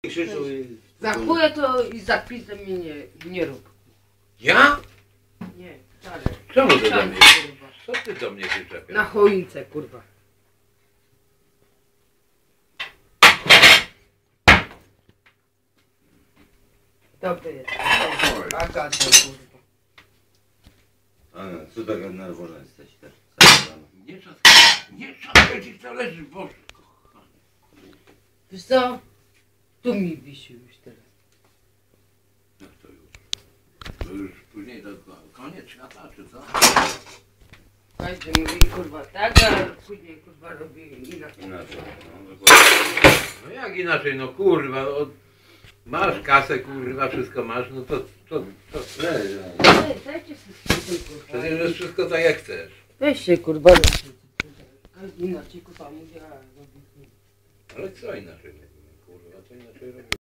Krzyżu, Za chuja to i za pizdę mnie nie rób. ja? Nie, wcale. Czemu ty do Wcale, mnie? kurwa. Co ty do mnie się Na czepiasz? choince, kurwa. Dobry jest. Agato, kurwa. A, co tak nerwowy jesteś też? Nie trzaskaj ci co leży, Boże. Wiesz co? Tu mi wisi już teraz. Jak to już? To już później to koniec świata, czy co? Każdy mówi kurwa tak, a później kurwa robi inaczej. Inaczej. No, dokładnie. No jak inaczej, no kurwa, masz kasę, kurwa, wszystko masz, no to Ej, dajcie sobie spokój, kurwa. przecież jest wszystko tak jak chcesz. Weź się kurwa. Każdy inaczej kurwa mówi, a robi. Ale co inaczej, kurwa, co inaczej robisz?